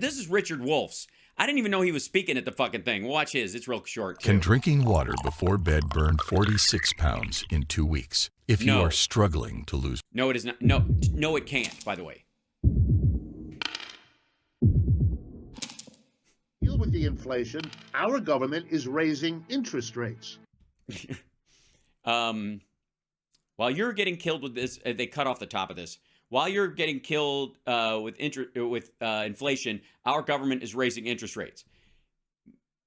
This is Richard Wolfe's. I didn't even know he was speaking at the fucking thing. Watch his. It's real short, too. Can drinking water before bed burn 46 pounds in 2 weeks if you are struggling to lose? No, it is not. No, it can't, by the way. Deal with the inflation. Our government is raising interest rates. While you're getting killed with this, they cut off the top of this. While you're getting killed with inflation, our government is raising interest rates.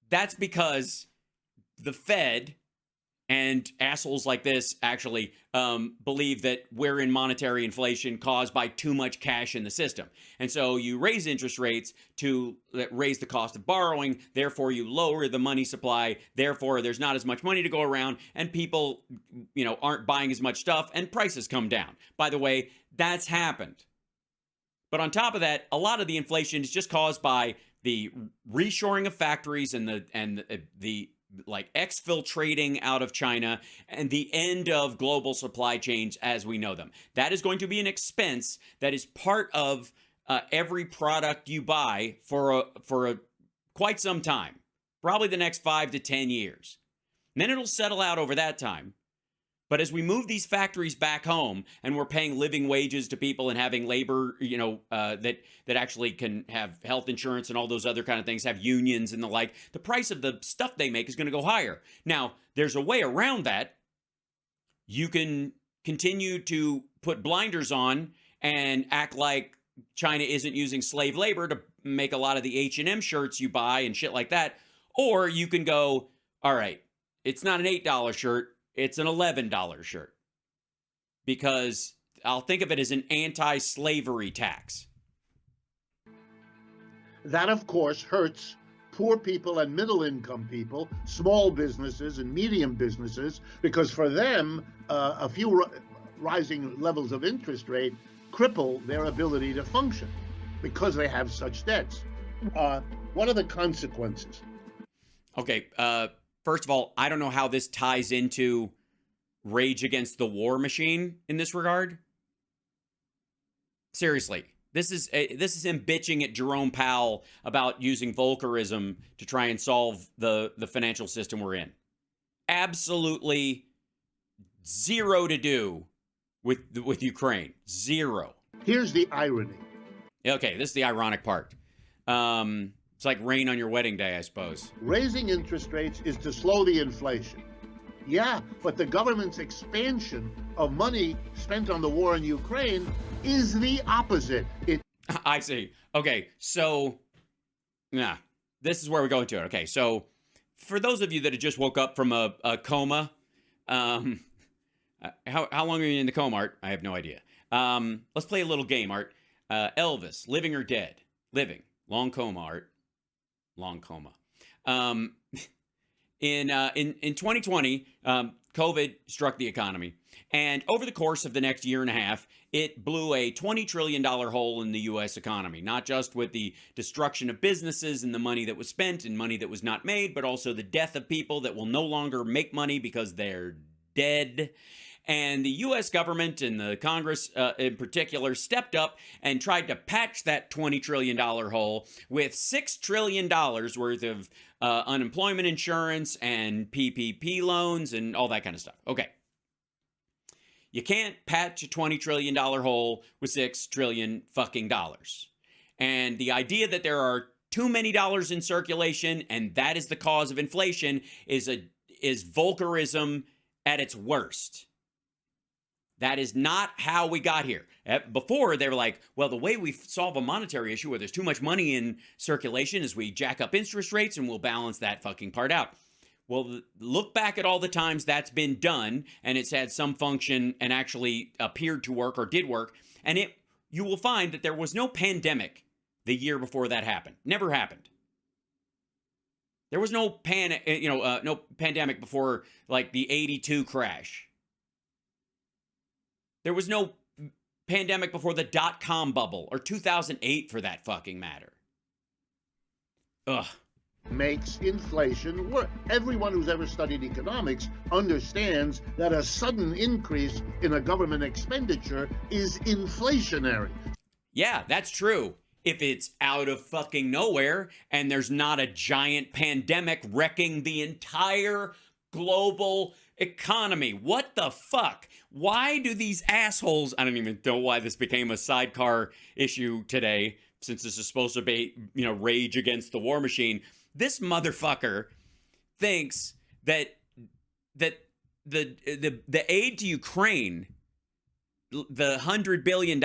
That's because the Fed and assholes like this actually believe that we're in monetary inflation caused by too much cash in the system. And so you raise interest rates to raise the cost of borrowing. Therefore, you lower the money supply. Therefore, there's not as much money to go around and people, aren't buying as much stuff and prices come down. By the way, that's happened. But on top of that, a lot of the inflation is just caused by the reshoring of factories and the exfiltrating out of China and the end of global supply chains as we know them. That is going to be an expense that is part of every product you buy for quite some time, probably the next 5 to 10 years. And then it'll settle out over that time. But as we move these factories back home and we're paying living wages to people and having labor, that actually can have health insurance and all those other kind of things, have unions and the like, the price of the stuff they make is going to go higher. Now, there's a way around that. You can continue to put blinders on and act like China isn't using slave labor to make a lot of the H&M shirts you buy and shit like that. Or you can go, all right, it's not an $8 shirt. It's an $11 shirt, because I'll think of it as an anti-slavery tax. That, of course, hurts poor people and middle-income people, small businesses and medium businesses, because for them, a few rising levels of interest rate cripple their ability to function because they have such debts. What are the consequences? Okay, first of all, I don't know how this ties into Rage Against the War Machine in this regard. Seriously, this is him bitching at Jerome Powell about using Volckerism to try and solve the financial system we're in. Absolutely zero to do with Ukraine. Zero. Here's the irony. Okay, this is the ironic part. It's like rain on your wedding day, I suppose. Raising interest rates is to slow the inflation. Yeah, but the government's expansion of money spent on the war in Ukraine is the opposite. I see. Okay, so, this is where we go into it. Okay, so for those of you that have just woke up from a coma, how long are you in the coma, Art? I have no idea. Let's play a little game, Art. Elvis, living or dead? Living. Long coma, Art. Long coma. In 2020, COVID struck the economy. And over the course of the next year and a half, it blew a $20 trillion hole in the U.S. economy, not just with the destruction of businesses and the money that was spent and money that was not made, but also the death of people that will no longer make money because they're dead. And the U.S. government and the Congress in particular stepped up and tried to patch that $20 trillion hole with $6 trillion worth of unemployment insurance and PPP loans and all that kind of stuff. Okay. You can't patch a $20 trillion hole with $6 trillion fucking dollars. And the idea that there are too many dollars in circulation and that is the cause of inflation is Volckerism at its worst. That is not how we got here. Before, they were like, well, the way we solve a monetary issue where there's too much money in circulation is we jack up interest rates and we'll balance that fucking part out. Well, look back at all the times that's been done and it's had some function and actually appeared to work or did work. And you will find that there was no pandemic the year before that happened. Never happened. There was no no pandemic before like the 82 crash. There was no pandemic before the dot-com bubble, or 2008 for that fucking matter. Ugh. Makes inflation worse. Everyone who's ever studied economics understands that a sudden increase in a government expenditure is inflationary. Yeah, that's true. if it's out of fucking nowhere and there's not a giant pandemic wrecking the entire global economy. What the fuck? Why do these assholes, I don't even know why this became a sidecar issue today, since this is supposed to be, rage against the war machine. This motherfucker thinks that the aid to Ukraine, the $100 billion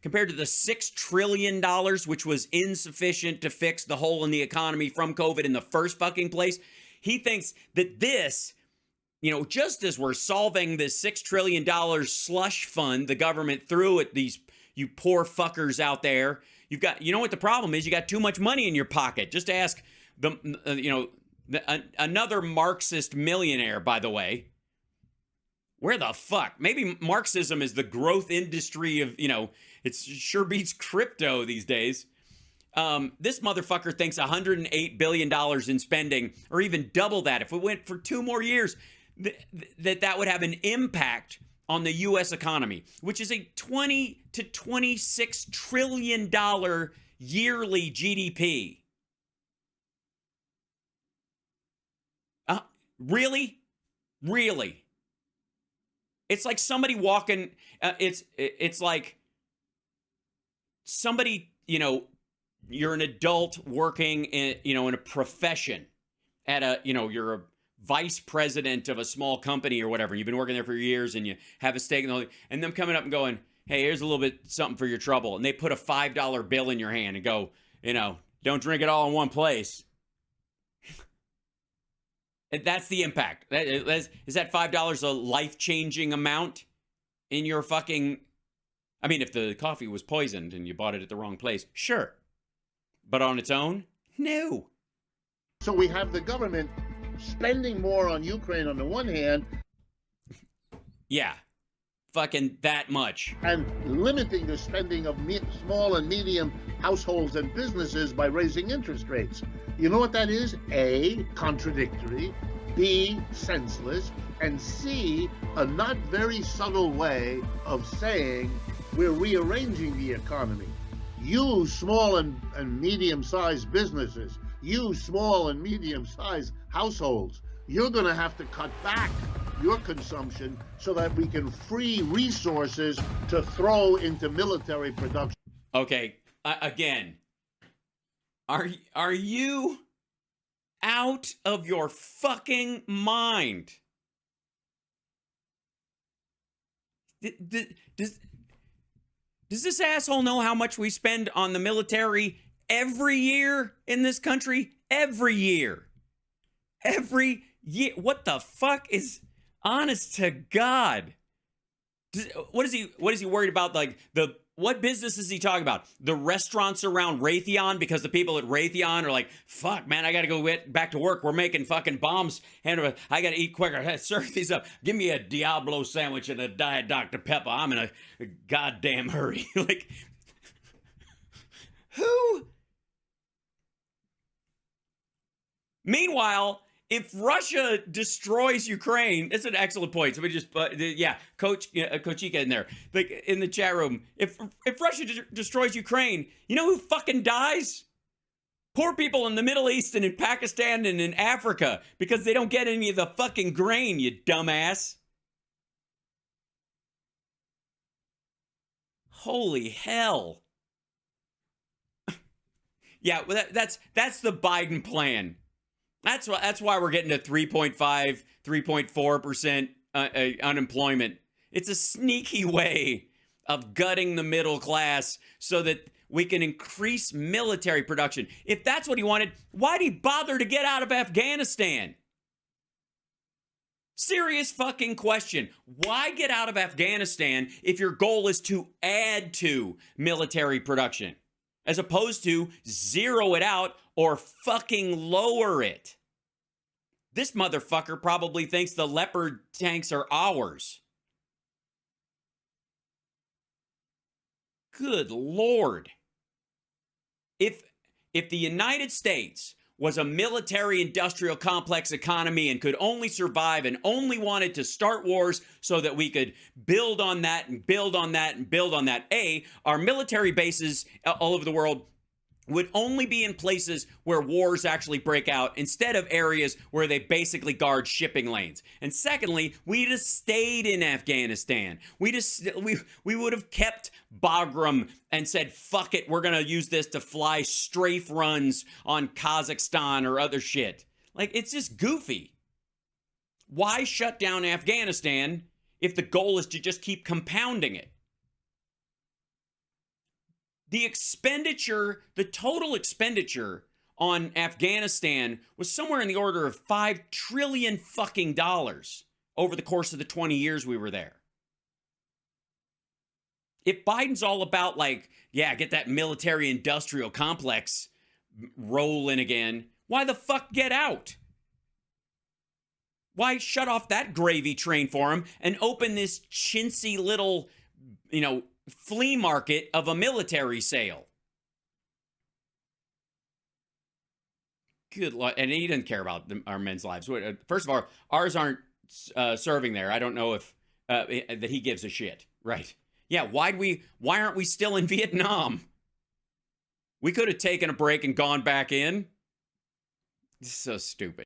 compared to the $6 trillion, which was insufficient to fix the hole in the economy from COVID in the first fucking place. He thinks that this, just as we're solving this $6 trillion slush fund the government threw at these, you poor fuckers out there, you've got, what the problem is? You got too much money in your pocket. Just ask another Marxist millionaire, by the way. Where the fuck? Maybe Marxism is the growth industry of, it sure beats crypto these days. This motherfucker thinks $108 billion in spending, or even double that, if it went for 2 more years, that would have an impact on the U.S. economy, which is a $20 to $26 trillion yearly GDP. Really? Really? It's like somebody walking, it's like somebody, you're an adult working in a profession at you're a vice president of a small company or whatever. You've been working there for years and you have a stake in the whole thing, and them coming up and going, hey, here's a little bit something for your trouble. And they put a $5 bill in your hand and go, don't drink it all in one place. That's the impact. Is that $5 a life-changing amount in your fucking... I mean, if the coffee was poisoned and you bought it at the wrong place, sure. But on its own, no. So we have the government spending more on Ukraine on the one hand. Yeah. Fucking that much. And limiting the spending of small and medium households and businesses by raising interest rates. You know what that is? A, contradictory, B, senseless, and C, a not very subtle way of saying we're rearranging the economy. You small and medium-sized businesses, you small and medium-sized households, you're going to have to cut back your consumption so that we can free resources to throw into military production. Okay, again, are you out of your fucking mind? Does this asshole know how much we spend on the military every year in this country? Every year. Every year. What the fuck is... Honest to God. What is he worried about? Like, what business is he talking about? The restaurants around Raytheon, because the people at Raytheon are like, fuck, man, I got to go back to work. We're making fucking bombs. And I got to eat quicker. Serve these up. Give me a Diablo sandwich and a Diet Dr. Pepper. I'm in a goddamn hurry. Like, who? Meanwhile, if Russia destroys Ukraine, that's an excellent point. So we just, Coach Ika in there, like in the chat room. If Russia destroys Ukraine, you know who fucking dies? Poor people in the Middle East and in Pakistan and in Africa, because they don't get any of the fucking grain, you dumbass. Holy hell. Yeah, well, that's the Biden plan. That's why we're getting to 3.5, 3.4% unemployment. It's a sneaky way of gutting the middle class so that we can increase military production. If that's what he wanted, why'd he bother to get out of Afghanistan? Serious fucking question. Why get out of Afghanistan if your goal is to add to military production, as opposed to zero it out or fucking lower it? This motherfucker probably thinks the Leopard tanks are ours. Good Lord. If the United States was a military industrial complex economy and could only survive and only wanted to start wars so that we could build on that and build on that and build on that. Our military bases all over the world would only be in places where wars actually break out instead of areas where they basically guard shipping lanes. And secondly, we just stayed in Afghanistan. We would have kept Bagram and said, fuck it, we're going to use this to fly strafe runs on Kazakhstan or other shit. Like, it's just goofy. Why shut down Afghanistan if the goal is to just keep compounding it? The total expenditure on Afghanistan was somewhere in the order of $5 trillion fucking dollars over the course of the 20 years we were there. If Biden's all about, like, yeah, get that military industrial complex rolling again, why the fuck get out? Why shut off that gravy train for him and open this chintzy little, flea market of a military sale? Good luck. And he doesn't care about our men's lives. First of all, ours aren't serving there. I don't know if that he gives a shit. Right. Yeah, why aren't we still in Vietnam? We could have taken a break and gone back in. This is so stupid.